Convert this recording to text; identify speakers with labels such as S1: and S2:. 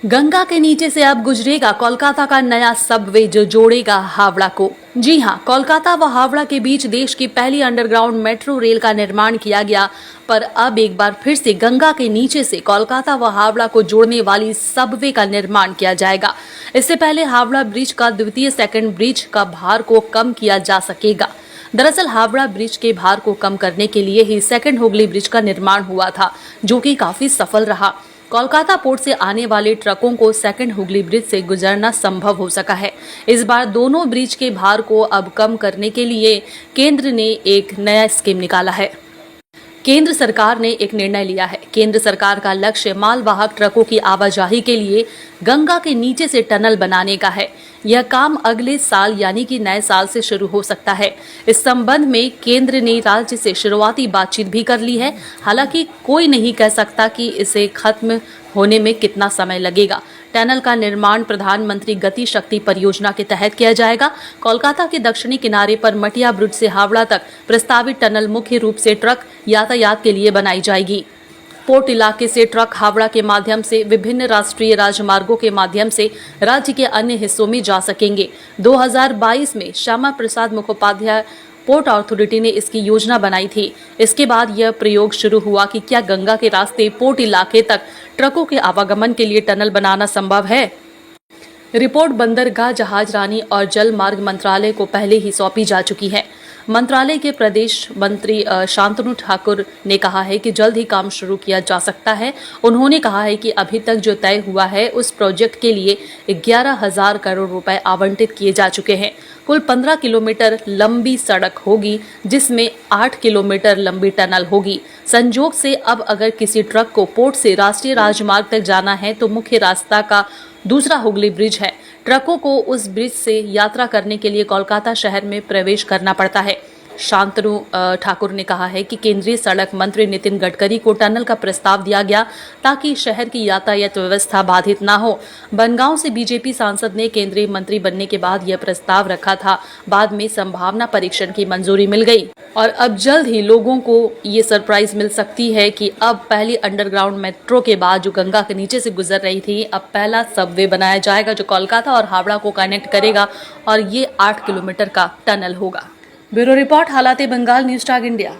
S1: गंगा के नीचे से अब गुजरेगा कोलकाता का नया सबवे जो जोड़ेगा हावड़ा को। जी हां, कोलकाता व हावड़ा के बीच देश की पहली अंडरग्राउंड मेट्रो रेल का निर्माण किया गया, पर अब एक बार फिर से गंगा के नीचे से कोलकाता व हावड़ा को जोड़ने वाली सबवे का निर्माण किया जाएगा। इससे पहले हावड़ा ब्रिज का द्वितीय सेकंड ब्रिज का भार को कम किया जा सकेगा। दरअसल हावड़ा ब्रिज के भार को कम करने के लिए ही सेकंड हुगली ब्रिज का निर्माण हुआ था, जो कि काफी सफल रहा। कोलकाता पोर्ट से आने वाले ट्रकों को सेकंड हुगली ब्रिज से गुजरना संभव हो सका है। इस बार दोनों ब्रिज के भार को अब कम करने के लिए केंद्र ने एक नया स्कीम निकाला है। केंद्र सरकार ने एक निर्णय लिया है। केंद्र सरकार का लक्ष्य मालवाहक ट्रकों की आवाजाही के लिए गंगा के नीचे से टनल बनाने का है। यह काम अगले साल यानी कि नए साल से शुरू हो सकता है। इस संबंध में केंद्र ने राज्य से शुरुआती बातचीत भी कर ली है। हालांकि कोई नहीं कह सकता कि इसे खत्म होने में कितना समय लगेगा। टनल का निर्माण प्रधानमंत्री गति शक्ति परियोजना के तहत किया जाएगा। कोलकाता के दक्षिणी किनारे पर मटिया ब्रिज से हावड़ा तक प्रस्तावित टनल मुख्य रूप से ट्रक यातायात के लिए बनाई जाएगी। पोर्ट इलाके से ट्रक हावड़ा के माध्यम से विभिन्न राष्ट्रीय राजमार्गों के माध्यम से राज्य के अन्य हिस्सों में जा सकेंगे। 2022 में श्यामा प्रसाद मुखोपाध्याय पोर्ट अथॉरिटी ने इसकी योजना बनाई थी। इसके बाद यह प्रयोग शुरू हुआ कि क्या गंगा के रास्ते पोर्ट इलाके तक ट्रकों के आवागमन के लिए टनल बनाना संभव है। रिपोर्ट बंदरगाह, जहाज रानी और जल मार्ग मंत्रालय को पहले ही सौंपी जा चुकी है। मंत्रालय के प्रदेश मंत्री शांतनु ठाकुर ने कहा है कि जल्द ही काम शुरू किया जा सकता है। उन्होंने कहा है कि अभी तक जो तय हुआ है उस प्रोजेक्ट के लिए 11,000 करोड़ रुपए आवंटित किए जा चुके हैं। कुल 15 किलोमीटर लंबी सड़क होगी, जिसमें 8 किलोमीटर लंबी टनल होगी। संजोग से अब अगर किसी ट्रक को पोर्ट से राष्ट्रीय राजमार्ग तक जाना है तो मुख्य रास्ता का दूसरा हुगली ब्रिज है। ट्रकों को उस ब्रिज से यात्रा करने के लिए कोलकाता शहर में प्रवेश करना पड़ता है। शांतनु ठाकुर ने कहा है कि केंद्रीय सड़क मंत्री नितिन गडकरी को टनल का प्रस्ताव दिया गया ताकि शहर की यातायात व्यवस्था बाधित ना हो। बनगांव से बीजेपी सांसद ने केंद्रीय मंत्री बनने के बाद यह प्रस्ताव रखा था। बाद में संभावना परीक्षण की मंजूरी मिल गई और अब जल्द ही लोगों को ये सरप्राइज मिल सकती है कि अब पहली अंडरग्राउंड मेट्रो के बाद जो गंगा के नीचे से गुजर रही थी, अब पहला सबवे बनाया जाएगा जो कोलकाता और हावड़ा को कनेक्ट करेगा और ये 8 किलोमीटर का टनल होगा। ब्यूरो रिपोर्ट, हालाते बंगाल, न्यूज़ टैग इंडिया।